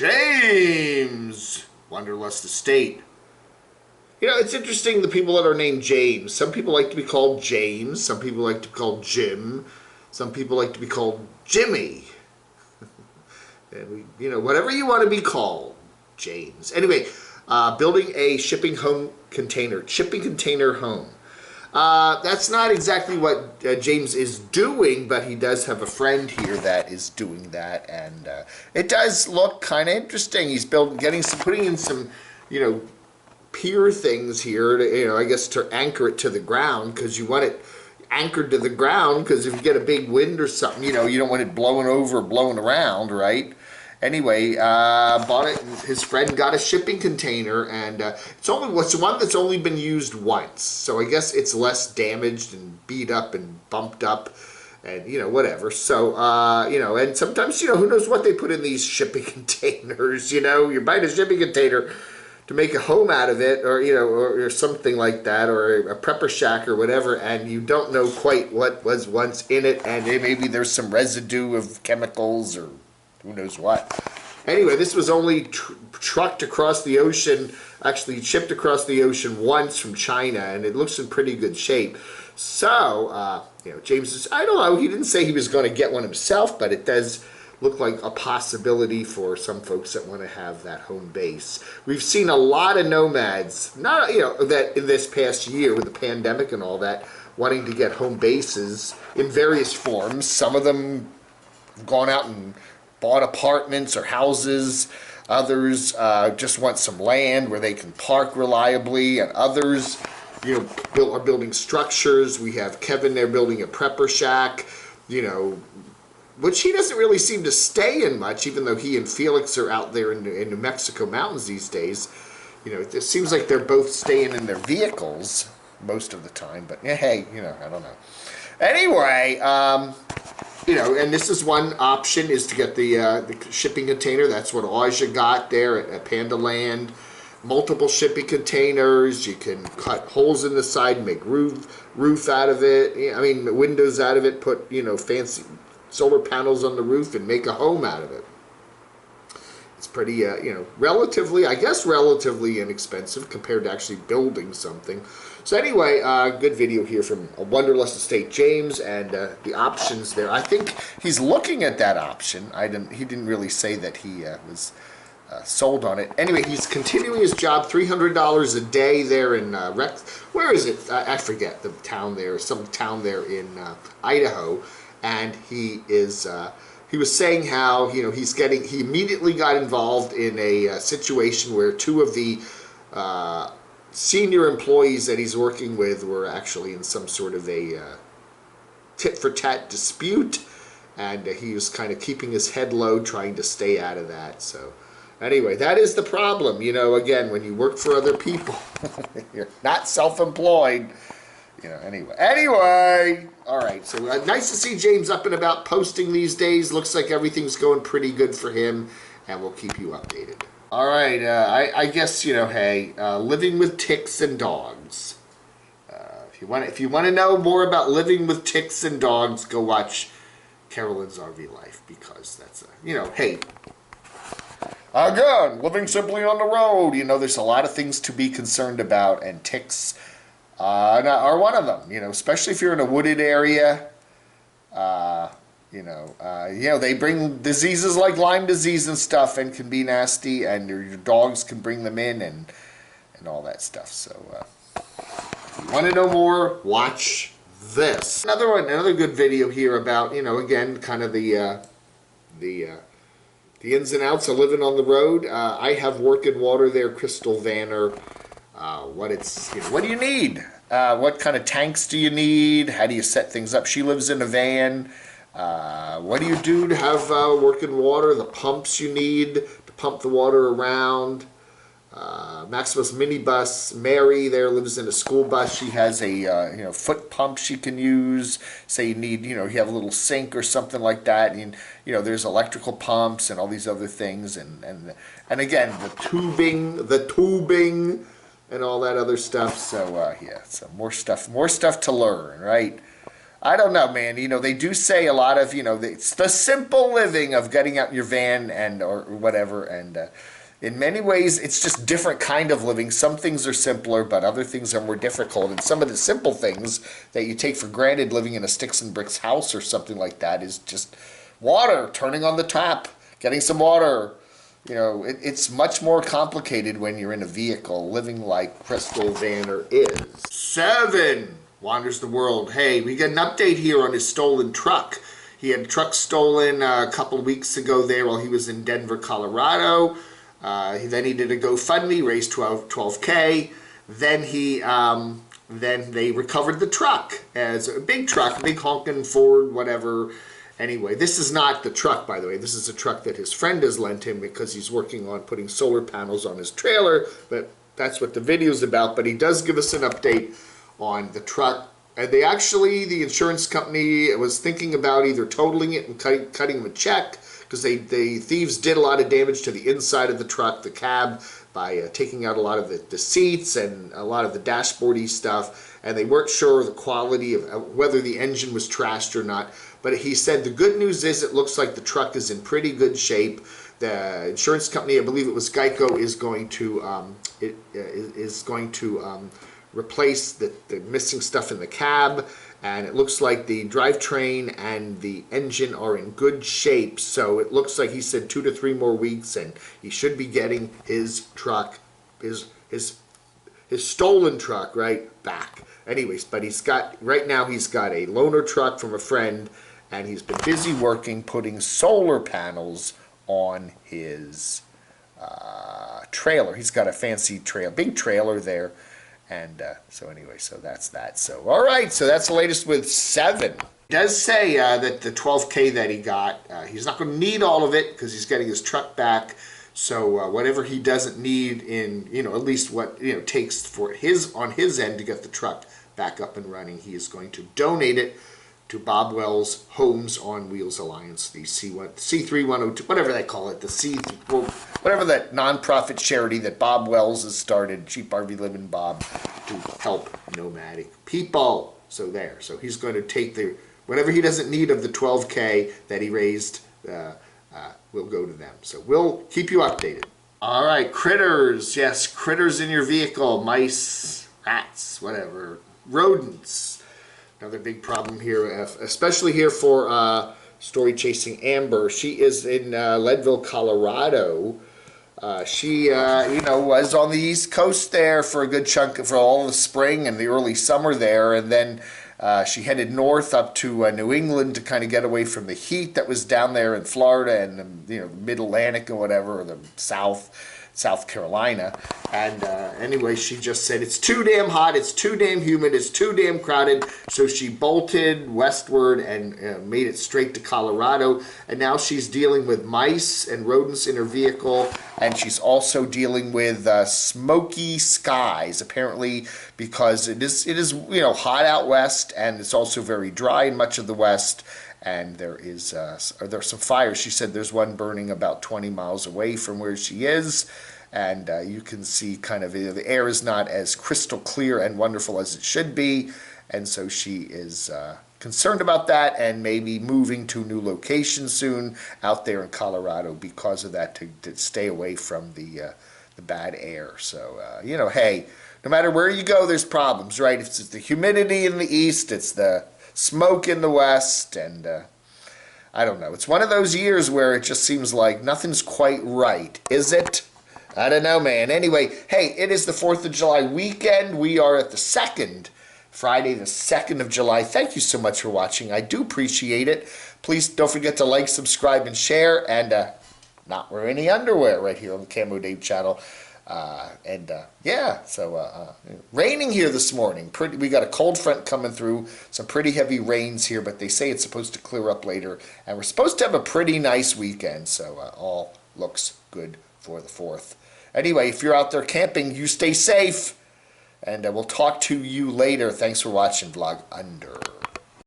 James! Wanderlust Estate. You know, it's interesting the people that are named James. Some people like to be called James. Some people like to be called Jim. Some people like to be called Jimmy. And we, whatever you want to be called, James. Anyway, building a shipping container home. That's not exactly what James is doing, but he does have a friend here that is doing that, and it does look kind of interesting. He's putting in some, pier things here, to, I guess to anchor it to the ground, because you want it anchored to the ground, because if you get a big wind or something, you don't want it blowing over or blowing around, right? Anyway, bought it, and his friend got a shipping container, and it's one that's only been used once, so I guess it's less damaged and beat up and bumped up, and whatever. So and sometimes who knows what they put in these shipping containers. You're buying a shipping container to make a home out of it, or or something like that, or a prepper shack or whatever, and you don't know quite what was once in it, and maybe there's some residue of chemicals or who knows what. Anyway, this was only trucked across the ocean, actually shipped across the ocean once from China, and it looks in pretty good shape. So, James is, I don't know, he didn't say he was going to get one himself, but it does look like a possibility for some folks that want to have that home base. We've seen a lot of nomads, not that in this past year with the pandemic and all that, wanting to get home bases in various forms. Some of them have gone out and bought apartments or houses. Others just want some land where they can park reliably, and others, are building structures. We have Kevin there building a prepper shack, which he doesn't really seem to stay in much, even though he and Felix are out there in New Mexico mountains these days. It seems like they're both staying in their vehicles most of the time, but hey, I don't know. Anyway, and this is one option, is to get the shipping container. That's what Aja got there at Panda Land. Multiple shipping containers. You can cut holes in the side, make roof out of it. Windows out of it. Put fancy solar panels on the roof and make a home out of it. It's pretty, relatively inexpensive compared to actually building something. So anyway, good video here from Wanderlust Estate James, and the options there. I think he's looking at that option. He didn't really say that he was sold on it. Anyway, he's continuing his job, $300 a day there in where is it? I forget the town there, some town there in Idaho, and he is. He was saying how he immediately got involved in a situation where two of the senior employees that he's working with were actually in some sort of a tit-for-tat dispute, and he was kind of keeping his head low, trying to stay out of that. So anyway, that is the problem, again, when you work for other people, you're not self-employed. Anyway, all right, so nice to see James up and about posting these days. Looks like everything's going pretty good for him, and we'll keep you updated. All right, I guess, hey, living with ticks and dogs. If you want to know more about living with ticks and dogs, go watch Carolyn's RV Life, because that's hey. Again, living simply on the road, there's a lot of things to be concerned about, and ticks are one of them, especially if you're in a wooded area. They bring diseases like Lyme disease and stuff, and can be nasty, and your dogs can bring them in, and all that stuff. So if you want to know more, watch this. Another good video here about, again, kind of the ins and outs of living on the road. I have work and water there, Crystal Vanner. What do you need? What kind of tanks do you need? How do you set things up? She lives in a van. What do you do to have working water? The pumps you need to pump the water around. Maximus minibus. Mary there lives in a school bus. She has a foot pump she can use. Say you need you have a little sink or something like that. And there's electrical pumps and all these other things. And again, the tubing. And all that other stuff. So yeah, so more stuff to learn, right? I don't know, man. You know, they do say a lot of, it's the simple living of getting out in your van and or whatever. And in many ways, it's just different kind of living. Some things are simpler, but other things are more difficult. And some of the simple things that you take for granted, living in a sticks and bricks house or something like that, is just water, turning on the tap, getting some water. You know, it's much more complicated when you're in a vehicle, living like Crystal Vanner is. 7 wanders the world. Hey, we got an update here on his stolen truck. He had a truck stolen a couple of weeks ago there while he was in Denver, Colorado. Then he did a GoFundMe, raised $12K. Then they recovered the truck as a big truck, big honking Ford, whatever. Anyway, this is not the truck, by the way. This is a truck that his friend has lent him because he's working on putting solar panels on his trailer. But that's what the video's about. But he does give us an update on the truck. And the insurance company was thinking about either totaling it and cutting him a check, because the thieves did a lot of damage to the inside of the truck, the cab, by taking out a lot of the seats and a lot of the dashboardy stuff. And they weren't sure of the quality of whether the engine was trashed or not. But he said the good news is it looks like the truck is in pretty good shape. The insurance company, I believe it was Geico, is going to replace the missing stuff in the cab, and it looks like the drivetrain and the engine are in good shape. So it looks like he said 2 to 3 more weeks, and he should be getting his truck, his stolen truck, right back. Anyways, but right now he's got a loaner truck from a friend, and he's been busy working putting solar panels on his trailer. He's got a fancy big trailer there. And so anyway, so that's that. So, all right, so that's the latest with 7. It does say that the $12K that he got, he's not going to need all of it because he's getting his truck back. So whatever he doesn't need in, at least what, takes for on his end to get the truck back up and running, he is going to donate it to Bob Wells Homes on Wheels Alliance, the C3102, whatever they call it, whatever that nonprofit charity that Bob Wells has started, Cheap RV Living Bob, to help nomadic people. So he's going to take whatever he doesn't need of the $12K that he raised, will go to them. So we'll keep you updated. All right, critters. Yes, critters in your vehicle, mice, rats, whatever, rodents. Another big problem here, especially here for story chasing Amber. She is in Leadville, Colorado. She was on the East Coast there for a good chunk for all the spring and the early summer there, and then she headed north up to New England to kind of get away from the heat that was down there in Florida and the Mid-Atlantic or whatever, or the South Carolina. And anyway, she just said it's too damn hot, it's too damn humid, it's too damn crowded. So she bolted westward and made it straight to Colorado. And now she's dealing with mice and rodents in her vehicle. And she's also dealing with smoky skies, apparently, because it is hot out west, and it's also very dry in much of the west. And there's some fires. She said there's one burning about 20 miles away from where she is, and you can see kind of the air is not as crystal clear and wonderful as it should be, and so she is concerned about that and maybe moving to a new location soon out there in Colorado because of that, to stay away from the bad air. So hey, no matter where you go, there's problems, right? It's the humidity in the east, it's the smoke in the west, and I don't know. It's one of those years where it just seems like nothing's quite right, is it? I don't know, man. Anyway, hey, it is the 4th of July weekend. We are at the Friday the 2nd of July. Thank you so much for watching. I do appreciate it. Please don't forget to like, subscribe, and share, and not wear any underwear right here on the Camo Dave channel. Raining here this morning. We got a cold front coming through, some pretty heavy rains here, but they say it's supposed to clear up later, and we're supposed to have a pretty nice weekend, so all looks good for the 4th. Anyway, if you're out there camping, you stay safe, and we'll talk to you later. Thanks for watching Vlog Under.